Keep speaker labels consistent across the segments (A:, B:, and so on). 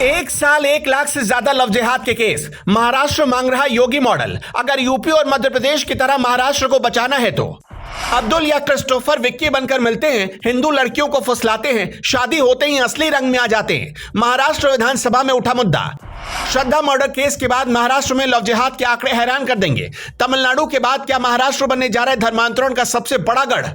A: एक साल 1 लाख से ज्यादा लव जिहाद के केस। महाराष्ट्र मांग रहा योगी मॉडल। अगर यूपी और मध्य प्रदेश की तरह महाराष्ट्र को बचाना है तो अब्दुल या क्रिस्टोफर विक्की बनकर मिलते हैं, हिंदू लड़कियों को फुसलाते हैं, शादी होते ही असली रंग में आ जाते हैं। महाराष्ट्र विधानसभा में उठा मुद्दा। श्रद्धा मर्डर केस के बाद महाराष्ट्र में लव जिहाद के आंकड़े हैरान कर देंगे। तमिलनाडु के बाद क्या महाराष्ट्र बनने जा रहा है धर्मांतरण का सबसे बड़ा गढ़?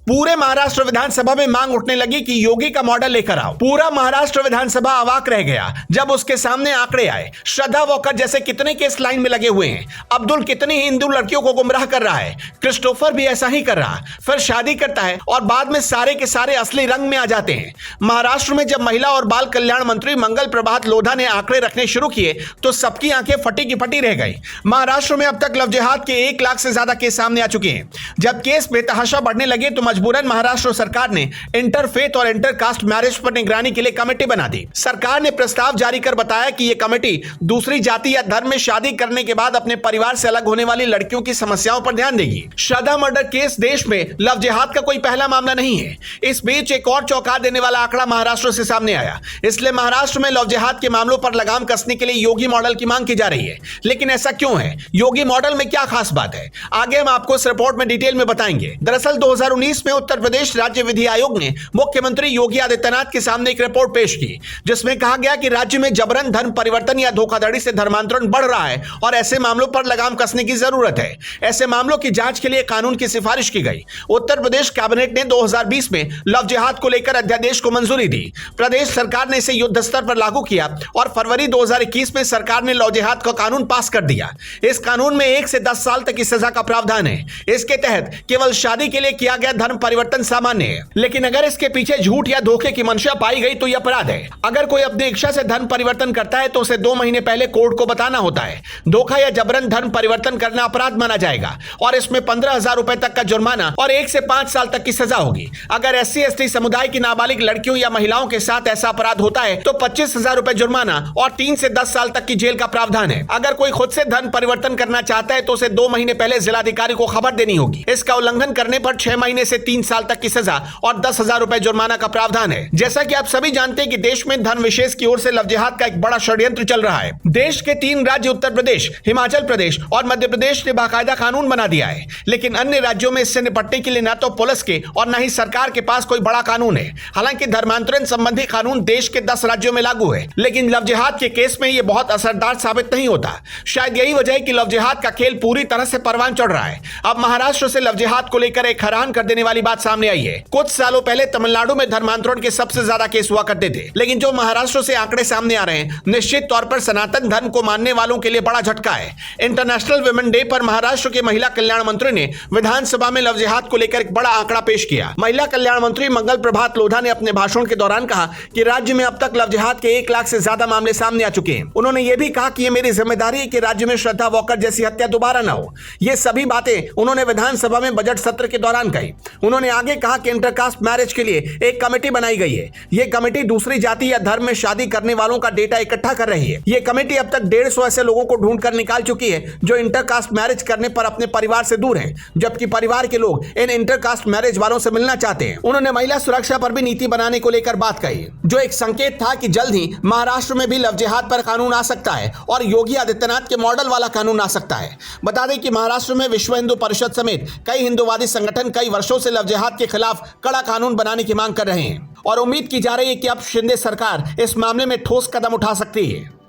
A: पूरे महाराष्ट्र विधानसभा में मांग उठने लगी कि योगी का मॉडल लेकर आओ। पूरा महाराष्ट्र विधानसभा अवाक रह गया जब उसके सामने आंकड़े आए। श्रद्धा वॉकर जैसे कितने केस लाइन में लगे हुए हैं। अब्दुल कितनी हिंदू लड़कियों को गुमराह कर रहा है। क्रिस्टोफर भी ऐसा ही कर रहा, फिर शादी करता है और बाद में सारे के सारे असली रंग में आ जाते हैं। महाराष्ट्र में जब महिला और बाल कल्याण मंत्री मंगल प्रभात लोढ़ा ने आंकड़े रखने शुरू किए तो सबकी आंखें फटी की फटी रह गई। महाराष्ट्र में अब तक लव जिहाद के 1 लाख से ज्यादा केस सामने आ चुके हैं। जब केस बेतहाशा बढ़ने लगे तो मजबूरन महाराष्ट्र सरकार ने इंटरफेथ और इंटरकास्ट मैरिज पर निगरानी के लिए कमेटी बना दी। सरकार ने प्रस्ताव जारी कर बताया कि यह कमेटी दूसरी जाति या धर्म में शादी करने के बाद अपने परिवार से अलग होने वाली लड़कियों की समस्याओं पर ध्यान देगी। श्रद्धा मर्डर केस देश में लव जिहाद का कोई पहला मामला नहीं है। इस बीच एक और चौंका देने वाला आंकड़ा महाराष्ट्र से सामने आया। इसलिए महाराष्ट्र में लव जिहाद के मामलों पर लगाम कसने के लिए योगी मॉडल की मांग की जा रही है। लेकिन ऐसा क्यों है? योगी मॉडल में क्या खास बात है? आगे हम आपको इस रिपोर्ट में डिटेल में बताएंगे। दरअसल 2019 में उत्तर प्रदेश राज्य विधि आयोग ने मुख्यमंत्री योगी आदित्यनाथ के सामने एक रिपोर्ट पेश की, जिसमें कहा गया कि राज्य में जबरन धर्म परिवर्तन या धोखाधड़ी से धर्मांतरण बढ़ रहा है और ऐसे मामलों पर लगाम कसने की जरूरत है। ऐसे मामलों की जांच के लिए कानून की सिफारिश की गई। उत्तर प्रदेश कैबिनेट ने 2020 में लव जिहाद को लेकर अध्यादेश को मंजूरी दी। प्रदेश सरकार ने इसे युद्ध स्तर पर लागू किया और फरवरी 2021 में सरकार ने लव जिहाद का कानून पास कर दिया। इस कानून में 1 से 10 साल तक की सजा का प्रावधान है। इसके तहत केवल शादी के लिए किया गया धर्म परिवर्तन सामान्य है, लेकिन अगर इसके पीछे झूठ या धोखे की मंशा पाई गई तो यह अपराध है। अगर कोई अपनी इच्छा से धर्म परिवर्तन करता है तो उसे 2 महीने पहले कोर्ट को बताना होता है। धोखा या जबरन धर्म परिवर्तन करना अपराध माना जाएगा और इसमें 15,000 रुपए तक का जुर्माना और 1 से 5 साल तक की सजा होगी। अगर SC/ST समुदाय की नाबालिग लड़कियों या महिलाओं के साथ ऐसा अपराध होता है तो 25,000 रुपए जुर्माना और 3 से 10 साल तक की जेल का प्रावधान है। अगर कोई खुद से धर्म परिवर्तन करना चाहता है तो उसे 2 महीने पहले जिलाधिकारी को खबर देनी होगी। इसका उल्लंघन करने पर 6 महीने से 3 साल तक की सजा और 10,000 रुपए जुर्माना का प्रावधान है। जैसा कि आप सभी जानते हैं कि देश में धर्म विशेष की ओर से लव जिहाद का एक बड़ा षड्यंत्र चल रहा है। देश के 3 राज्य उत्तर प्रदेश, हिमाचल प्रदेश और मध्य प्रदेश ने बाकायदा कानून बना दिया है, लेकिन अन्य राज्यों में इससे निपटने के लिए न तो पुलिस के और न ही सरकार के पास कोई बड़ा कानून है। हालांकि धर्मांतरण संबंधी कानून देश के 10 राज्यों में लागू है, लेकिन लव जिहाद के केस में यह बहुत असरदार साबित नहीं होता। शायद यही वजह है कि लव जिहाद का खेल पूरी तरह से परवान चढ़ रहा है। अब महाराष्ट्र से लव जिहाद को लेकर एक हैरान कर देने वाली बात सामने आई है। कुछ सालों पहले तमिलनाडु में धर्मांतरण के सबसे ज्यादा केस हुआ करते थे, लेकिन जो महाराष्ट्र से आंकड़े सामने आ रहे हैं निश्चित तौर पर सनातन धर्म को मानने वालों के लिए बड़ा झटका है। इंटरनेशनल वुमेन डे पर महाराष्ट्र के महिला कल्याण मंत्री ने विधानसभा में लव जिहाद को लेकर एक बड़ा आंकड़ा पेश किया। महिला कल्याण मंत्री मंगल प्रभात लोढ़ा ने अपने भाषण के दौरान कहा कि राज्य में अब तक लव जिहाद के 1 लाख से ज्यादा मामले सामने आ चुके हैं। उन्होंने यह भी कहा कि यह मेरी जिम्मेदारी है कि राज्य में श्रद्धा वॉकर जैसी हत्या दोबारा न हो। ये सभी बातें उन्होंने विधानसभा में बजट सत्र के दौरान कही। उन्होंने आगे कहा कि इंटरकास्ट मैरिज के लिए एक कमेटी बनाई गई है। यह कमेटी दूसरी जाति या धर्म में शादी करने वालों का डेटा इकट्ठा कर रही है। यह कमेटी अब तक 150 ऐसे लोगों को ढूंढ कर निकाल चुकी है जो इंटरकास्ट मैरिज करने पर अपने परिवार से दूर हैं, जबकि परिवार के लोग इन इंटरकास्ट मैरिज वालों से मिलना चाहते हैं। उन्होंने महिला सुरक्षा पर भी नीति बनाने को लेकर बात कही, जो एक संकेत था कि जल्द ही महाराष्ट्र में भी लव जिहाद पर कानून आ सकता है और योगी आदित्यनाथ के मॉडल वाला कानून आ सकता है। बता दें कि महाराष्ट्र में विश्व हिंदू परिषद समेत कई हिंदूवादी संगठन कई वर्षों से लव जिहाद के खिलाफ कड़ा कानून बनाने की मांग कर रहे हैं और उम्मीद की जा रही है कि अब शिंदे सरकार इस मामले में ठोस कदम उठा सकती है।